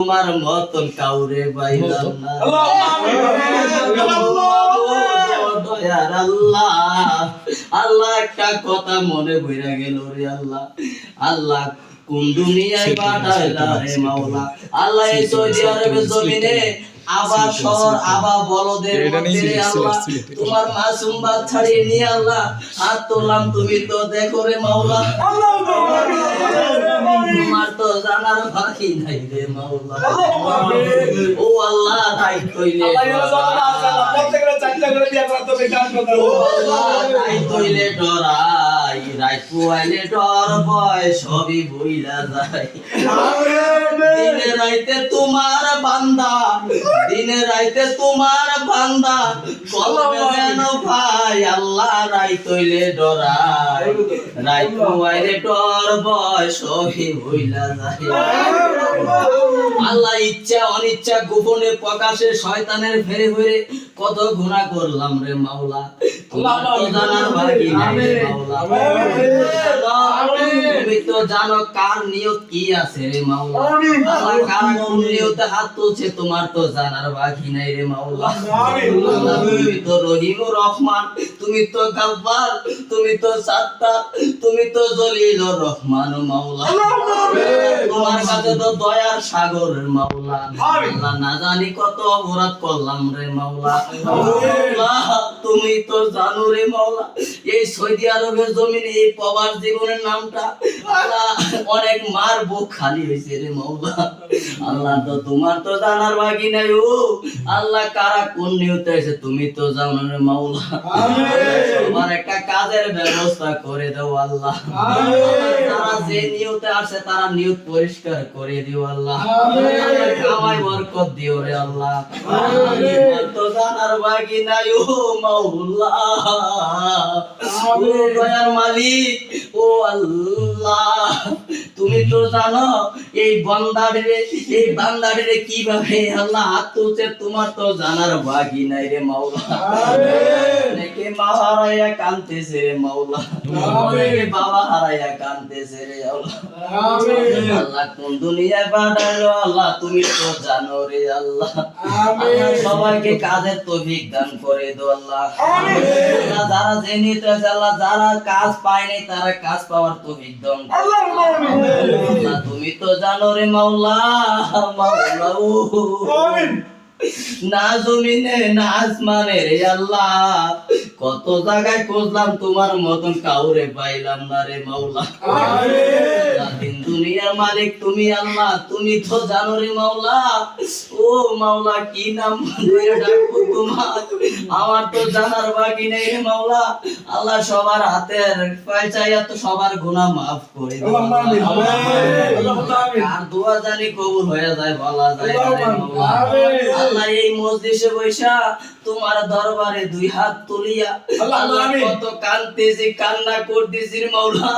তোমার মতন কাউরে পাইলাম না। দয়ার আল্লাহ, আল্লাহ একটা কথা মনে বইরা গেল রে আল্লাহ। আল্লাহ কোন দুনিয়ায় পাঠাইলা রে মাওলা। আল্লাহ এই সৌদি আরবের জমিনে আবা শহর আবা বলদের মধ্যে রে আল্লাহ তোমার মাসুম বাচ্চারে নিয়ে আল্লাহ হাত তোলাম। তুমি তো দেখো রে মাওলা, তোমার তো জানার বাকি নাই রে মাওলা। ও আল্লাহ তাই কইলে তাই কইলে ডরাই, রাত পুয়াইলে ডর ভয় সবই ভুইলা যায়। দিনে রাইতে তোমার বান্দা, দিনে রাইতে তোমার বান্দা কলবে যেন ভাই। আল্লাহ রাত হইলে ডরাই, রাত পুয়াইলে ডর ভয় সবই ভুইলা যায়। আল্লাহ ইচ্ছা অনিচ্ছা গোপনে প্রকাশে শয়তানের ফেরে ফেরে কত গুনাহ করলাম রে মাওলা। তোমার তো জানার বাকি নাই রে মাওলা। তুমি তো জানো কার নিয়ত কি আছে রে মাওলা। আল্লাহ কার কোন নিয়তে হাত তুলছে তোমার তো জানার বাকি নাই রে মাওলা। আল্লাহ তুমি তো রহিমুর রহমান, তুমি তো গাফফার, তুমি তো সাত্তার, তুমি তো জলিলুর রহমান মাওলা। তোমার কাছে তো দয়ার সাগর মাওলা। আল্লাহ না জানি কত অপরাধ করলাম রে মাওলা। আল্লাহ তুমি তো জানো রে মাওলা এই সৌদি আরবের জমিনে এই প্রবাস জীবনের নামটা আল্লাহ অনেক মার বুক খালি হয়েছে রে মাওলা। আল্লাহ তো তোমার তো জানার বাকি নাই। ও আল্লাহ কারা কোন নিয়তে আছে তুমি তো জানো রে মাওলা। তোমার একটা কাজের ব্যবস্থা করে দাও আল্লাহ। তারা যে নিয়তে আছে তারা নিয়ত পরিষ্কার করে দিও আল্লাহ। কামাই বরকত দিও রে আল্লাহ। তোমার তো জানার বাকি নাই ও মাওলা। ও দয়ার মালিক, ও আল্লাহ তুমি তো জানো এই বান্দারে কিভাবে আল্লাহ হাত তুলছে তোমার তো জানার বাকি নাই রে মাওলা। অনেকে মা হারাইয়া কাঁদতেছে রে মাওলা, অনেকে বাবা হারাইয়া কাঁদতেছে রে আল্লাহ। আল্লাহ কোন দুনিয়ায় পাঠাইলো আল্লাহ তুমি তো জানো রে আল্লাহ। আল্লাহ সবাইকে কাজের তৌফিক দান করে দাও আল্লাহ। আল্লাহ যারা জেনে তো আল্লাহ যারা কাজ পায়নি তারা কাজ পাওয়ার তৌফিক দান আল্লাহ। তুমি তো জানো রে মাওলা, মাওলা ও না জমিনে না আসমানে রে আল্লাহ কত জায়গায় খুঁজলাম তোমার মতন কাউরে পাইলাম না রে মাওলা। দিন দুনিয়ার মালিক তুমি আল্লাহ, তুমি তো জানো রে মাওলা। ও মাওলা কি নাম ধরে ডাকবো তোমার আমার তো জানার বাকি নেই রে মাওলা। আল্লাহ সবার হাতের পয়সায়া তো সবার গুনাহ মাফ করে দাও আর দোয়া জানি কবুল হয়ে যায় বলা যায় না রে মাওলা। আল্লাহ এই মজলিসে বৈশা তোমার দরবারে দুই হাত তুলিয়া আল্লাহ কত কাঁদতেছি কান্না করতেছি রে মাওলা।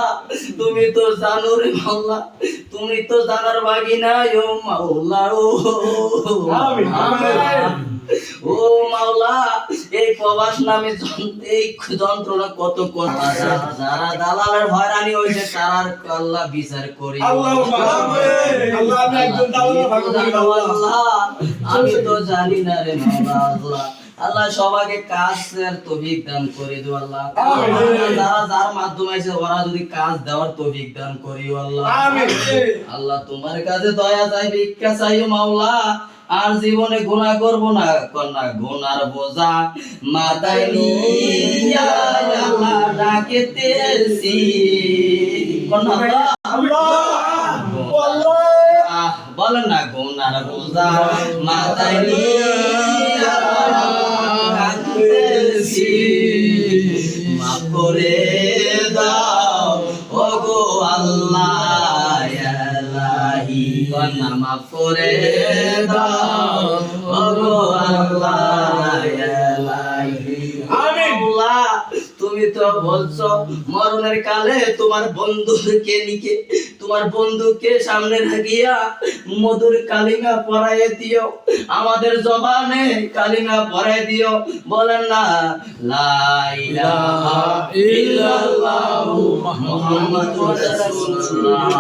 তুমি তো জানো রে মাওলা, তুমি তো জানার বাকি নাই ও মাওলা। ও মাওলা এই প্রবাস নামে এই যন্ত্রণা কত কথা যারা দালালের হয়রানি হয়েছে তার আল্লাহ বিচার করি আমি তো জানি না রে মাওলা। আল্লাহ আল্লাহ সবাইকে কাজের তৌফিক দান করে দিও আল্লাহ। যারা যার মাধ্যমে আছে ওরা যদি কাজ দেওয়ার তৌফিক দান করিও আল্লাহ। আল্লাহ তোমার কাছে দয়া চাই ভিক্ষা চাই মাওলা। আর জীবনে গুনাহ করব না, কন্যা গুনার বোঝা মাথায় নিয়া আল্লাহ ডাকতেছি কন্যা আল্লাহ বলেন না গুনার বোঝা মাথায় নিয়া ডাকতেছি মাফ করে দাও ওগো আল্লাহ ইলাহি কন্যা মাফ করে দাও ওগো আল্লাহ ইলাহি। আমিন। আল্লাহ তুমি তো বলছো মরণের কালে তোমার বন্ধুকে সামনে রাখিয়া মধুর কালিমা পড়াইয়া দিও, আমাদের জবানে কালিমা পড়াইয়া দিও। বলেন না লা ইলাহা ইল্লাল্লাহু মুহাম্মাদুর রাসূলুল্লাহ।